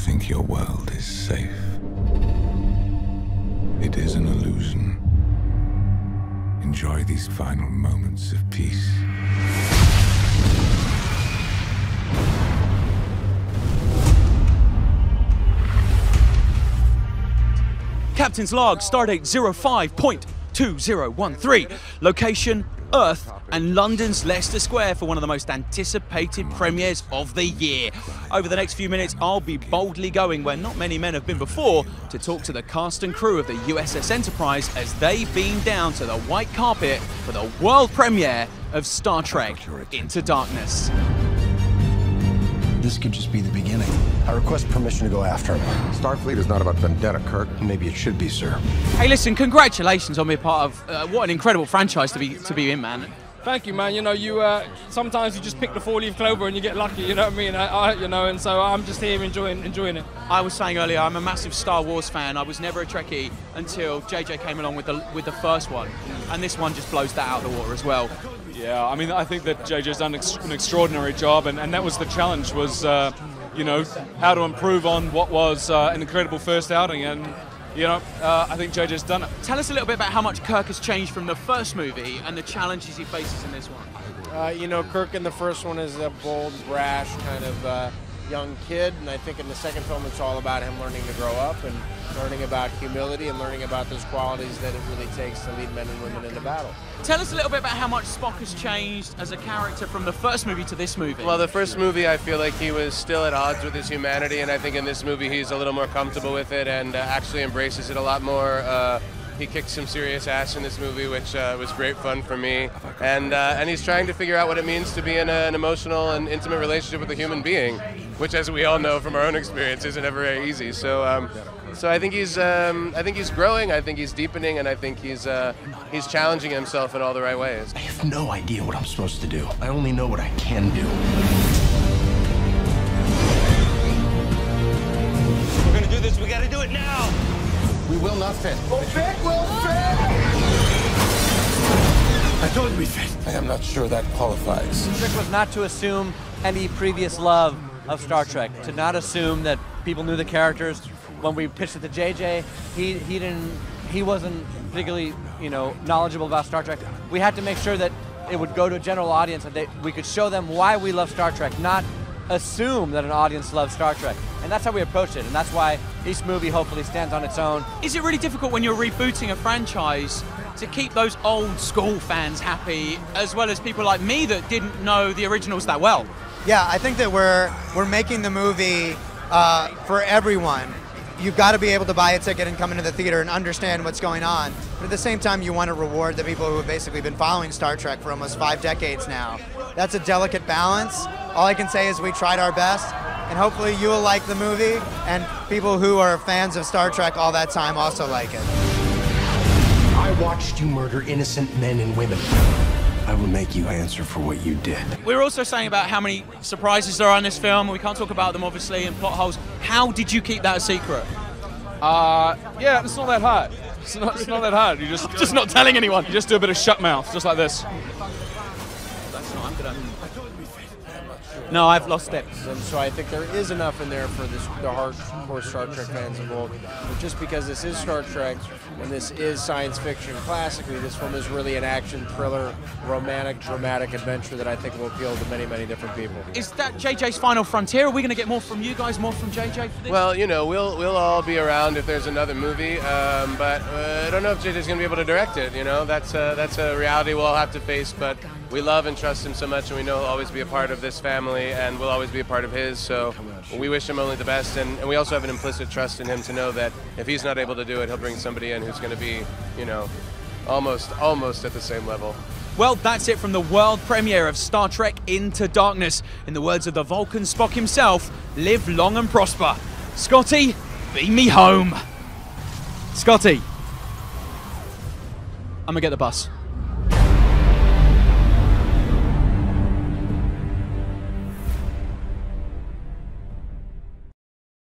think your world is safe. It is an illusion. Enjoy these final moments of peace. Captain's log, stardate 05.2013. Location, Earth, and London's Leicester Square for one of the most anticipated premieres of the year. Over the next few minutes, I'll be boldly going where not many men have been before to talk to the cast and crew of the USS Enterprise as they beam down to the white carpet for the world premiere of Star Trek Into Darkness. This could just be the beginning. I request permission to go after him. Starfleet is not about vendetta, Kirk. Maybe it should be, sir. Hey, listen, congratulations on being part of what an incredible franchise to be in, man. Thank you, man. You know, sometimes you just pick the four-leaf clover and you get lucky. You know what I mean? And so I'm just here enjoying it. I was saying earlier, I'm a massive Star Wars fan. I was never a Trekkie until JJ came along with the first one, and this one just blows that out of the water as well. Yeah, I mean, I think that JJ's done an extraordinary job, and that was the challenge, was you know, how to improve on what was an incredible first outing, and you know, I think JJ's done it. Tell us a little bit about how much Kirk has changed from the first movie and the challenges he faces in this one. You know, Kirk in the first one is a bold, brash kind of young kid, and I think in the second film it's all about him learning to grow up and learning about humility and learning about those qualities that it really takes to lead men and women into battle. Tell us a little bit about how much Spock has changed as a character from the first movie to this movie. Well, the first movie, I feel like he was still at odds with his humanity, and I think in this movie he's a little more comfortable with it and actually embraces it a lot more. He kicked some serious ass in this movie, which was great fun for me. And he's trying to figure out what it means to be in an emotional and intimate relationship with a human being, which, as we all know from our own experience, isn't ever very easy. So I think he's growing, I think he's deepening, and I think he's challenging himself in all the right ways. I have no idea what I'm supposed to do. I only know what I can do. We're gonna do this, we gotta do it now! We will not fit. We'll fit! We'll fit! I told you we fit. I am not sure that qualifies. The trick was not to assume any previous love of Star Trek, to not assume that people knew the characters. When we pitched it to JJ, he wasn't particularly, you know, knowledgeable about Star Trek. We had to make sure that it would go to a general audience and we could show them why we love Star Trek, not assume that an audience loves Star Trek. And that's how we approached it, and that's why each movie hopefully stands on its own. Is it really difficult when you're rebooting a franchise to keep those old school fans happy, as well as people like me that didn't know the originals that well? Yeah, I think that we're making the movie for everyone. You've got to be able to buy a ticket and come into the theater and understand what's going on. But at the same time, you want to reward the people who have basically been following Star Trek for almost 5 decades now. That's a delicate balance. All I can say is we tried our best, and hopefully you will like the movie, and people who are fans of Star Trek all that time also like it. I watched you murder innocent men and women. I will make you answer for what you did. We're also saying about how many surprises there are in this film. We can't talk about them, obviously, and plot holes. How did you keep that a secret? Yeah, it's not that hard. It's not that hard. You just not telling anyone. You just do a bit of shut mouth, just like this. That's not. I'm gonna. No, I've lost it. And so I think there is enough in there for the hardcore Star Trek fans involved. But just because this is Star Trek and this is science fiction classically, this film is really an action, thriller, romantic, dramatic adventure that I think will appeal to many, many different people. Is that JJ's final frontier? Are we going to get more from you guys, more from JJ for this? Well, you know, we'll all be around if there's another movie, but I don't know if JJ's going to be able to direct it. You know, that's a reality we'll all have to face. But we love and trust him so much, and we know he'll always be a part of this family, and we'll always be a part of his. So we wish him only the best, and we also have an implicit trust in him to know that if he's not able to do it, he'll bring somebody in who's going to be, you know, almost at the same level. Well, that's it from the world premiere of Star Trek Into Darkness. In the words of the Vulcan Spock himself, live long and prosper. Scotty, beam me home. Scotty, I'm gonna get the bus.